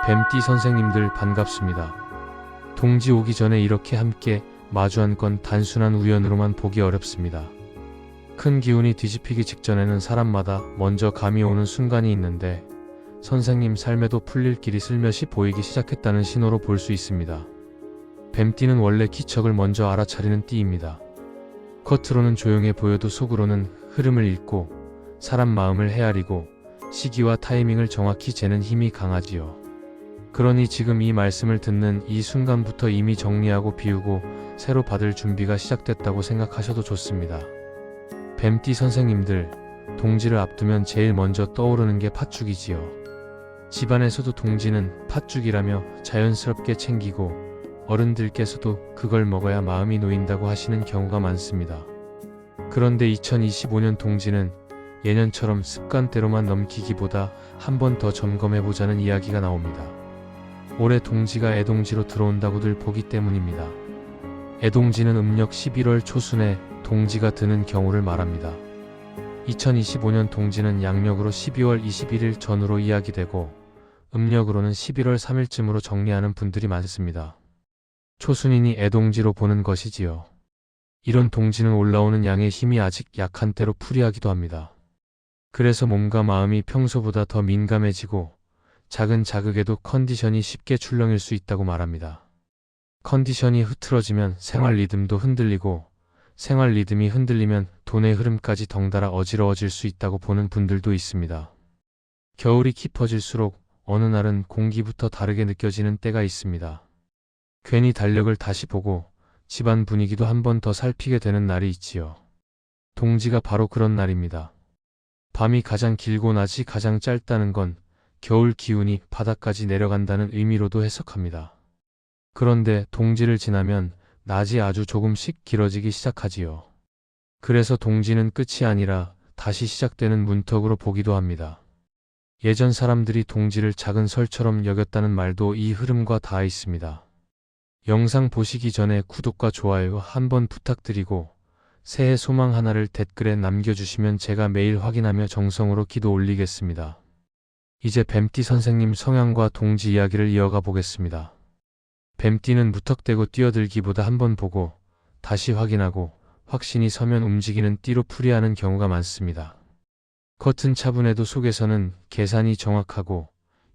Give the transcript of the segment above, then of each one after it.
뱀띠 선생님들 반갑습니다. 동지 오기 전에 이렇게 함께 마주한 건 단순한 우연으로만 보기 어렵습니다. 큰 기운이 뒤집히기 직전에는 사람마다 먼저 감이 오는 순간이 있는데 선생님 삶에도 풀릴 길이 슬며시 보이기 시작했다는 신호로 볼 수 있습니다. 뱀띠는 원래 기척을 먼저 알아차리는 띠입니다. 겉으로는 조용해 보여도 속으로는 흐름을 읽고 사람 마음을 헤아리고 시기와 타이밍을 정확히 재는 힘이 강하지요. 그러니 지금 이 말씀을 듣는 이 순간부터 이미 정리하고 비우고 새로 받을 준비가 시작됐다고 생각하셔도 좋습니다. 뱀띠 선생님들, 동지를 앞두면 제일 먼저 떠오르는 게 팥죽이지요. 집안에서도 동지는 팥죽이라며 자연스럽게 챙기고 어른들께서도 그걸 먹어야 마음이 놓인다고 하시는 경우가 많습니다. 그런데 2025년 동지는 예년처럼 습관대로만 넘기기보다 한 번 더 점검해보자는 이야기가 나옵니다. 올해 동지가 애동지로 들어온다고들 보기 때문입니다. 애동지는 음력 11월 초순에 동지가 드는 경우를 말합니다. 2025년 동지는 양력으로 12월 21일 전후로 이야기되고 음력으로는 11월 3일쯤으로 정리하는 분들이 많습니다. 초순이니 애동지로 보는 것이지요. 이런 동지는 올라오는 양의 힘이 아직 약한 때로 풀이하기도 합니다. 그래서 몸과 마음이 평소보다 더 민감해지고 작은 자극에도 컨디션이 쉽게 출렁일 수 있다고 말합니다. 컨디션이 흐트러지면 생활 리듬도 흔들리고 생활 리듬이 흔들리면 돈의 흐름까지 덩달아 어지러워질 수 있다고 보는 분들도 있습니다. 겨울이 깊어질수록 어느 날은 공기부터 다르게 느껴지는 때가 있습니다. 괜히 달력을 다시 보고 집안 분위기도 한 번 더 살피게 되는 날이 있지요. 동지가 바로 그런 날입니다. 밤이 가장 길고 낮이 가장 짧다는 건 겨울 기운이 바닥까지 내려간다는 의미로도 해석합니다. 그런데 동지를 지나면 낮이 아주 조금씩 길어지기 시작하지요. 그래서 동지는 끝이 아니라 다시 시작되는 문턱으로 보기도 합니다. 예전 사람들이 동지를 작은 설처럼 여겼다는 말도 이 흐름과 닿아 있습니다. 영상 보시기 전에 구독과 좋아요 한번 부탁드리고 새해 소망 하나를 댓글에 남겨주시면 제가 매일 확인하며 정성으로 기도 올리겠습니다. 이제 뱀띠 선생님 성향과 동지 이야기를 이어가 보겠습니다. 뱀띠는 무턱대고 뛰어들기보다 한번 보고 다시 확인하고 확신이 서면 움직이는 띠로 풀이하는 경우가 많습니다. 겉은 차분해도 속에서는 계산이 정확하고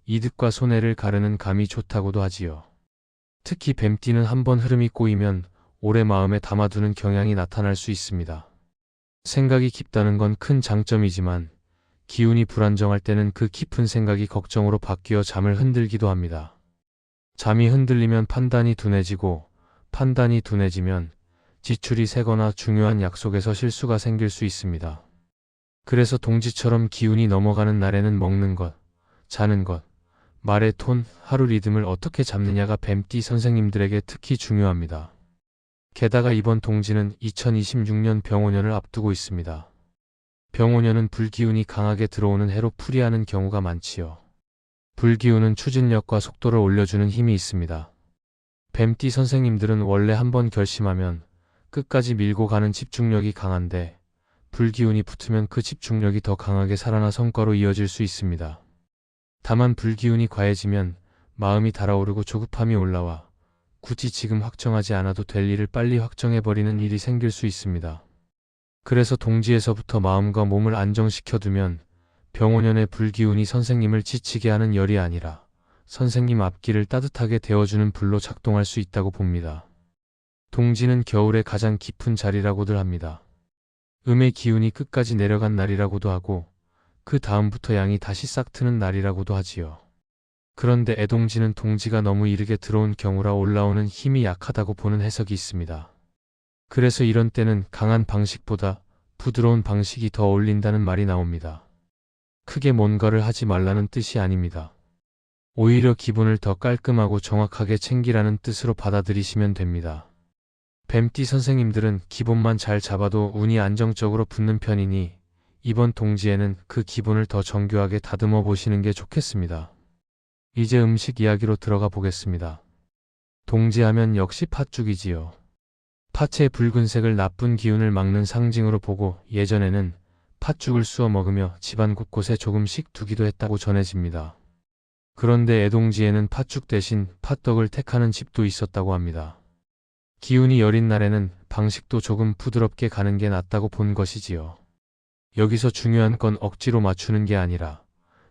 이득과 손해를 가르는 감이 좋다고도 하지요. 특히 뱀띠는 한번 흐름이 꼬이면 오래 마음에 담아두는 경향이 나타날 수 있습니다. 생각이 깊다는 건 큰 장점이지만 기운이 불안정할 때는 그 깊은 생각이 걱정으로 바뀌어 잠을 흔들기도 합니다. 잠이 흔들리면 판단이 둔해지고 판단이 둔해지면 지출이 새거나 중요한 약속에서 실수가 생길 수 있습니다. 그래서 동지처럼 기운이 넘어가는 날에는 먹는 것, 자는 것, 말의 톤, 하루 리듬을 어떻게 잡느냐가 뱀띠 선생님들에게 특히 중요합니다. 게다가 이번 동지는 2026년 병오년을 앞두고 있습니다. 병오년은 불기운이 강하게 들어오는 해로 풀이하는 경우가 많지요. 불기운은 추진력과 속도를 올려주는 힘이 있습니다. 뱀띠 선생님들은 원래 한번 결심하면 끝까지 밀고 가는 집중력이 강한데 불기운이 붙으면 그 집중력이 더 강하게 살아나 성과로 이어질 수 있습니다. 다만 불기운이 과해지면 마음이 달아오르고 조급함이 올라와 굳이 지금 확정하지 않아도 될 일을 빨리 확정해버리는 일이 생길 수 있습니다. 그래서 동지에서부터 마음과 몸을 안정시켜두면 병오년의 불기운이 선생님을 지치게 하는 열이 아니라 선생님 앞길을 따뜻하게 데워주는 불로 작동할 수 있다고 봅니다. 동지는 겨울의 가장 깊은 자리라고들 합니다. 음의 기운이 끝까지 내려간 날이라고도 하고 그 다음부터 양이 다시 싹 트는 날이라고도 하지요. 그런데 애동지는 동지가 너무 이르게 들어온 경우라 올라오는 힘이 약하다고 보는 해석이 있습니다. 그래서 이런 때는 강한 방식보다 부드러운 방식이 더 어울린다는 말이 나옵니다. 크게 뭔가를 하지 말라는 뜻이 아닙니다. 오히려 기분을 더 깔끔하고 정확하게 챙기라는 뜻으로 받아들이시면 됩니다. 뱀띠 선생님들은 기본만 잘 잡아도 운이 안정적으로 붙는 편이니 이번 동지에는 그 기본을 더 정교하게 다듬어 보시는 게 좋겠습니다. 이제 음식 이야기로 들어가 보겠습니다. 동지하면 역시 팥죽이지요. 팥의 붉은색을 나쁜 기운을 막는 상징으로 보고 예전에는 팥죽을 쑤어 먹으며 집안 곳곳에 조금씩 두기도 했다고 전해집니다. 그런데 애동지에는 팥죽 대신 팥떡을 택하는 집도 있었다고 합니다. 기운이 여린 날에는 방식도 조금 부드럽게 가는 게 낫다고 본 것이지요. 여기서 중요한 건 억지로 맞추는 게 아니라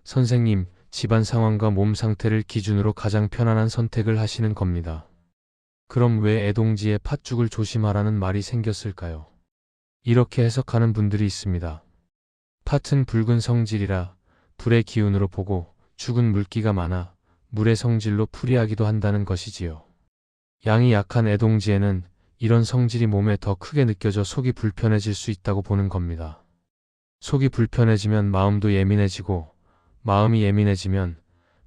선생님, 집안 상황과 몸 상태를 기준으로 가장 편안한 선택을 하시는 겁니다. 그럼 왜 애동지에 팥죽을 조심하라는 말이 생겼을까요? 이렇게 해석하는 분들이 있습니다. 팥은 붉은 성질이라 불의 기운으로 보고 죽은 물기가 많아 물의 성질로 풀이하기도 한다는 것이지요. 양이 약한 애동지에는 이런 성질이 몸에 더 크게 느껴져 속이 불편해질 수 있다고 보는 겁니다. 속이 불편해지면 마음도 예민해지고 마음이 예민해지면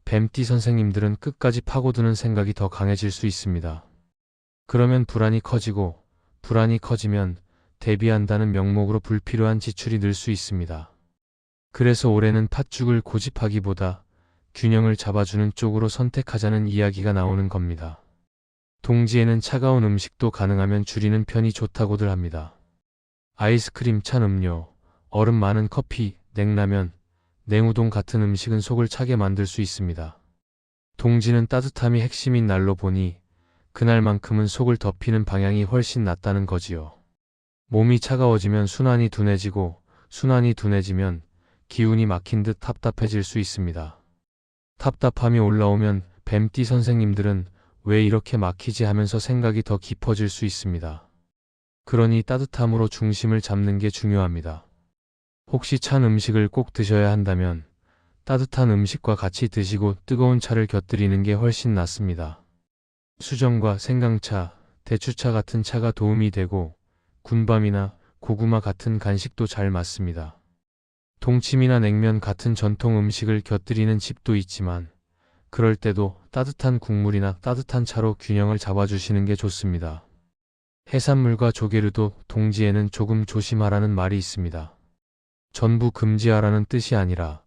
뱀띠 선생님들은 끝까지 파고드는 생각이 더 강해질 수 있습니다. 그러면 불안이 커지고 불안이 커지면 대비한다는 명목으로 불필요한 지출이 늘 수 있습니다. 그래서 올해는 팥죽을 고집하기보다 균형을 잡아주는 쪽으로 선택하자는 이야기가 나오는 겁니다. 동지에는 차가운 음식도 가능하면 줄이는 편이 좋다고들 합니다. 아이스크림, 찬 음료, 얼음 많은 커피, 냉라면, 냉우동 같은 음식은 속을 차게 만들 수 있습니다. 동지는 따뜻함이 핵심인 날로 보니 그날만큼은 속을 덮이는 방향이 훨씬 낫다는 거지요. 몸이 차가워지면 순환이 둔해지고 순환이 둔해지면 기운이 막힌 듯 답답해질 수 있습니다. 답답함이 올라오면 뱀띠 선생님들은 왜 이렇게 막히지 하면서 생각이 더 깊어질 수 있습니다. 그러니 따뜻함으로 중심을 잡는 게 중요합니다. 혹시 찬 음식을 꼭 드셔야 한다면 따뜻한 음식과 같이 드시고 뜨거운 차를 곁들이는 게 훨씬 낫습니다. 수정과 생강차, 대추차 같은 차가 도움이 되고 군밤이나 고구마 같은 간식도 잘 맞습니다. 동치미나 냉면 같은 전통 음식을 곁들이는 집도 있지만 그럴 때도 따뜻한 국물이나 따뜻한 차로 균형을 잡아주시는 게 좋습니다. 해산물과 조개류도 동지에는 조금 조심하라는 말이 있습니다. 전부 금지하라는 뜻이 아니라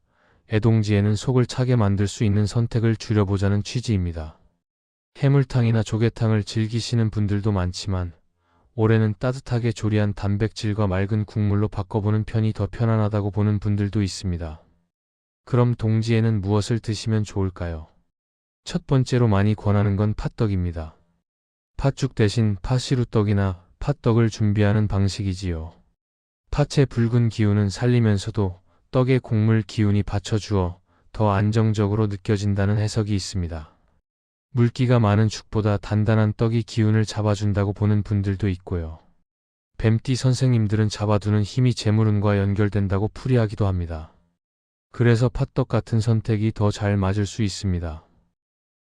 애동지에는 속을 차게 만들 수 있는 선택을 줄여보자는 취지입니다. 해물탕이나 조개탕을 즐기시는 분들도 많지만 올해는 따뜻하게 조리한 단백질과 맑은 국물로 바꿔보는 편이 더 편안하다고 보는 분들도 있습니다. 그럼 동지에는 무엇을 드시면 좋을까요? 첫 번째로 많이 권하는 건 팥떡입니다. 팥죽 대신 팥시루떡이나 팥떡을 준비하는 방식이지요. 팥의 붉은 기운은 살리면서도 떡의 곡물 기운이 받쳐주어 더 안정적으로 느껴진다는 해석이 있습니다. 물기가 많은 죽보다 단단한 떡이 기운을 잡아준다고 보는 분들도 있고요. 뱀띠 선생님들은 잡아두는 힘이 재물운과 연결된다고 풀이하기도 합니다. 그래서 팥떡 같은 선택이 더 잘 맞을 수 있습니다.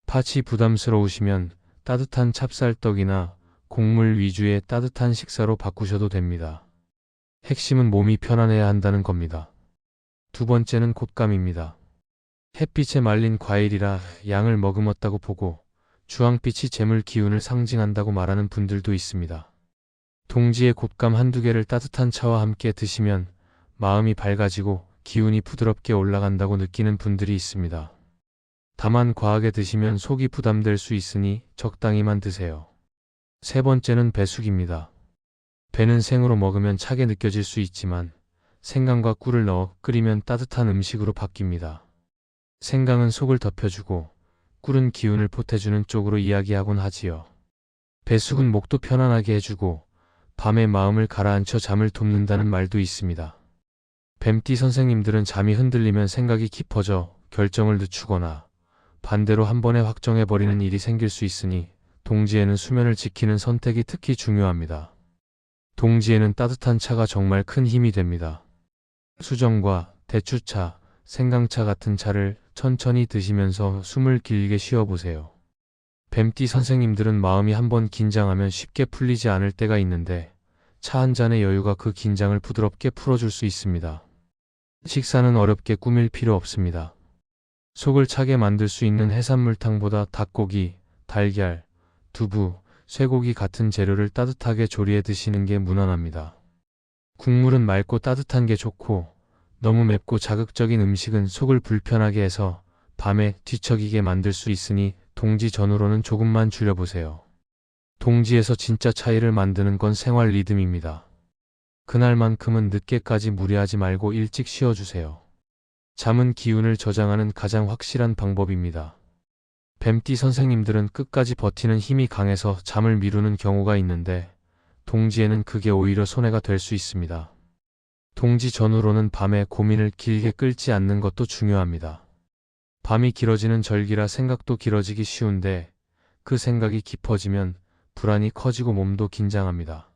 팥이 부담스러우시면 따뜻한 찹쌀떡이나 곡물 위주의 따뜻한 식사로 바꾸셔도 됩니다. 핵심은 몸이 편안해야 한다는 겁니다. 두 번째는 곶감입니다. 햇빛에 말린 과일이라 양을 머금었다고 보고 주황빛이 재물 기운을 상징한다고 말하는 분들도 있습니다. 동지에 곶감 한두 개를 따뜻한 차와 함께 드시면 마음이 밝아지고 기운이 부드럽게 올라간다고 느끼는 분들이 있습니다. 다만 과하게 드시면 속이 부담될 수 있으니 적당히만 드세요. 세 번째는 배숙입니다. 배는 생으로 먹으면 차게 느껴질 수 있지만 생강과 꿀을 넣어 끓이면 따뜻한 음식으로 바뀝니다. 생강은 속을 덮여주고 꿀은 기운을 보태주는 쪽으로 이야기하곤 하지요. 배숙은 목도 편안하게 해주고 밤에 마음을 가라앉혀 잠을 돕는다는 말도 있습니다. 뱀띠 선생님들은 잠이 흔들리면 생각이 깊어져 결정을 늦추거나 반대로 한 번에 확정해버리는 일이 생길 수 있으니 동지에는 수면을 지키는 선택이 특히 중요합니다. 동지에는 따뜻한 차가 정말 큰 힘이 됩니다. 수정과 대추차, 생강차 같은 차를 천천히 드시면서 숨을 길게 쉬어보세요. 뱀띠 선생님들은 마음이 한번 긴장하면 쉽게 풀리지 않을 때가 있는데 차 한 잔의 여유가 그 긴장을 부드럽게 풀어줄 수 있습니다. 식사는 어렵게 꾸밀 필요 없습니다. 속을 차게 만들 수 있는 해산물탕보다 닭고기, 달걀, 두부, 쇠고기 같은 재료를 따뜻하게 조리해 드시는 게 무난합니다. 국물은 맑고 따뜻한 게 좋고 너무 맵고 자극적인 음식은 속을 불편하게 해서 밤에 뒤척이게 만들 수 있으니 동지 전후로는 조금만 줄여보세요. 동지에서 진짜 차이를 만드는 건 생활 리듬입니다. 그날만큼은 늦게까지 무리하지 말고 일찍 쉬어주세요. 잠은 기운을 저장하는 가장 확실한 방법입니다. 뱀띠 선생님들은 끝까지 버티는 힘이 강해서 잠을 미루는 경우가 있는데 동지에는 그게 오히려 손해가 될 수 있습니다. 동지 전후로는 밤에 고민을 길게 끌지 않는 것도 중요합니다. 밤이 길어지는 절기라 생각도 길어지기 쉬운데 그 생각이 깊어지면 불안이 커지고 몸도 긴장합니다.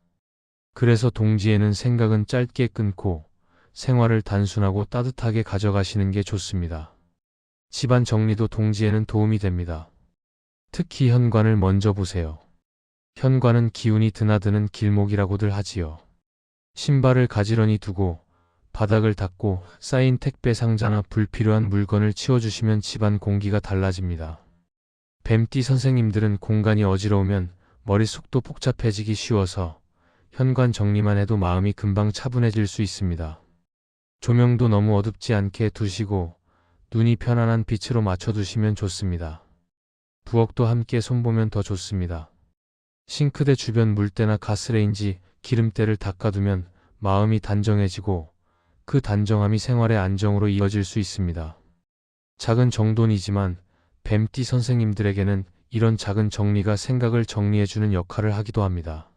그래서 동지에는 생각은 짧게 끊고 생활을 단순하고 따뜻하게 가져가시는 게 좋습니다. 집안 정리도 동지에는 도움이 됩니다. 특히 현관을 먼저 보세요. 현관은 기운이 드나드는 길목이라고들 하지요. 신발을 가지런히 두고 바닥을 닦고 쌓인 택배 상자나 불필요한 물건을 치워주시면 집안 공기가 달라집니다. 뱀띠 선생님들은 공간이 어지러우면 머릿속도 복잡해지기 쉬워서 현관 정리만 해도 마음이 금방 차분해질 수 있습니다. 조명도 너무 어둡지 않게 두시고 눈이 편안한 빛으로 맞춰두시면 좋습니다. 부엌도 함께 손보면 더 좋습니다. 싱크대 주변 물때나 가스레인지, 기름때를 닦아두면 마음이 단정해지고 그 단정함이 생활의 안정으로 이어질 수 있습니다. 작은 정돈이지만 뱀띠 선생님들에게는 이런 작은 정리가 생각을 정리해주는 역할을 하기도 합니다.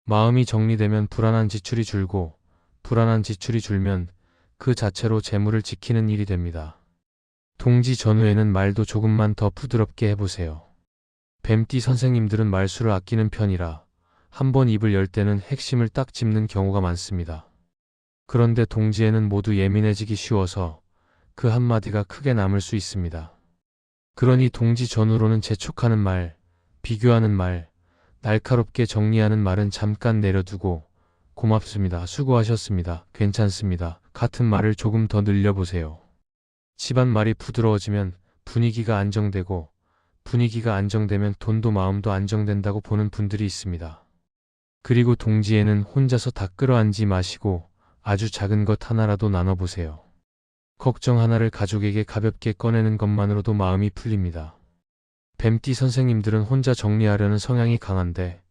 마음이 정리되면 불안한 지출이 줄고 불안한 지출이 줄면 그 자체로 재물을 지키는 일이 됩니다. 동지 전후에는 말도 조금만 더 부드럽게 해보세요. 뱀띠 선생님들은 말수를 아끼는 편이라 한번 입을 열 때는 핵심을 딱 짚는 경우가 많습니다. 그런데 동지에는 모두 예민해지기 쉬워서 그 한마디가 크게 남을 수 있습니다. 그러니 동지 전후로는 재촉하는 말, 비교하는 말, 날카롭게 정리하는 말은 잠깐 내려두고 고맙습니다, 수고하셨습니다, 괜찮습니다 같은 말을 조금 더 늘려보세요. 집안 말이 부드러워지면 분위기가 안정되고 분위기가 안정되면 돈도 마음도 안정된다고 보는 분들이 있습니다. 그리고 동지에는 혼자서 다 끌어안지 마시고 아주 작은 것 하나라도 나눠보세요. 걱정 하나를 가족에게 가볍게 꺼내는 것만으로도 마음이 풀립니다. 뱀띠 선생님들은 혼자 정리하려는 성향이 강한데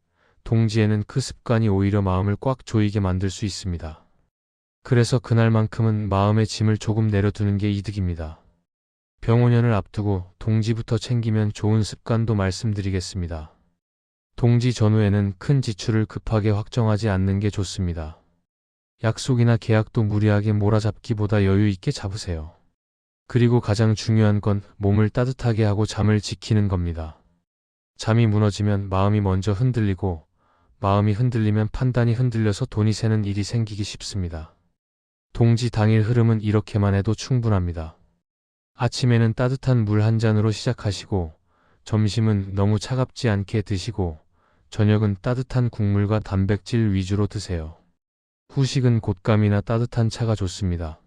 동지에는 그 습관이 오히려 마음을 꽉 조이게 만들 수 있습니다. 그래서 그날만큼은 마음의 짐을 조금 내려두는 게 이득입니다. 병원년을 앞두고 동지부터 챙기면 좋은 습관도 말씀드리겠습니다. 동지 전후에는 큰 지출을 급하게 확정하지 않는 게 좋습니다. 약속이나 계약도 무리하게 몰아잡기보다 여유 있게 잡으세요. 그리고 가장 중요한 건 몸을 따뜻하게 하고 잠을 지키는 겁니다. 잠이 무너지면 마음이 먼저 흔들리고 마음이 흔들리면 판단이 흔들려서 돈이 새는 일이 생기기 쉽습니다. 동지 당일 흐름은 이렇게만 해도 충분합니다. 아침에는 따뜻한 물 한 잔으로 시작하시고 점심은 너무 차갑지 않게 드시고 저녁은 따뜻한 국물과 단백질 위주로 드세요. 후식은 곶감이나 따뜻한 차가 좋습니다.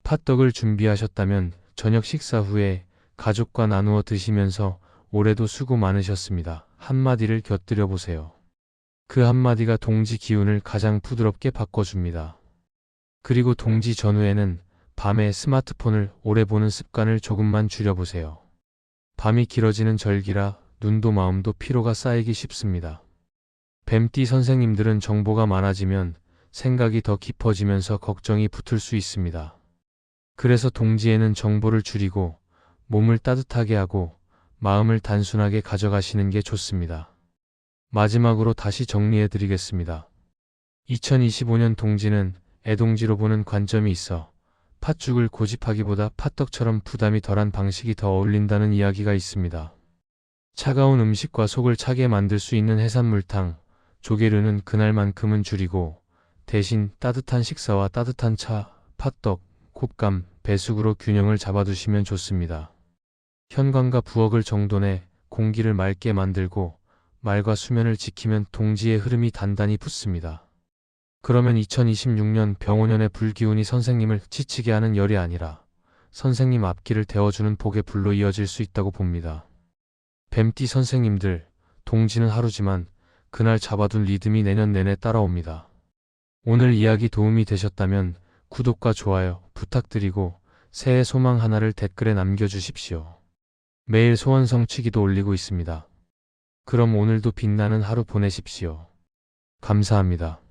팥떡을 준비하셨다면 저녁 식사 후에 가족과 나누어 드시면서 올해도 수고 많으셨습니다 한마디를 곁들여 보세요. 그 한마디가 동지 기운을 가장 부드럽게 바꿔줍니다. 그리고 동지 전후에는 밤에 스마트폰을 오래 보는 습관을 조금만 줄여보세요. 밤이 길어지는 절기라 눈도 마음도 피로가 쌓이기 쉽습니다. 뱀띠 선생님들은 정보가 많아지면 생각이 더 깊어지면서 걱정이 붙을 수 있습니다. 그래서 동지에는 정보를 줄이고 몸을 따뜻하게 하고 마음을 단순하게 가져가시는 게 좋습니다. 마지막으로 다시 정리해 드리겠습니다. 2025년 동지는 애동지로 보는 관점이 있어 팥죽을 고집하기보다 팥떡처럼 부담이 덜한 방식이 더 어울린다는 이야기가 있습니다. 차가운 음식과 속을 차게 만들 수 있는 해산물탕, 조개류는 그날만큼은 줄이고 대신 따뜻한 식사와 따뜻한 차, 팥떡, 곶감, 배숙으로 균형을 잡아두시면 좋습니다. 현관과 부엌을 정돈해 공기를 맑게 만들고 말과 수면을 지키면 동지의 흐름이 단단히 붙습니다. 그러면 2026년 병오년의 불기운이 선생님을 지치게 하는 열이 아니라 선생님 앞길을 데워주는 복의 불로 이어질 수 있다고 봅니다. 뱀띠 선생님들, 동지는 하루지만 그날 잡아둔 리듬이 내년 내내 따라옵니다. 오늘 이야기 도움이 되셨다면 구독과 좋아요 부탁드리고 새해 소망 하나를 댓글에 남겨주십시오. 매일 소원 성취기도 올리고 있습니다. 그럼 오늘도 빛나는 하루 보내십시오. 감사합니다.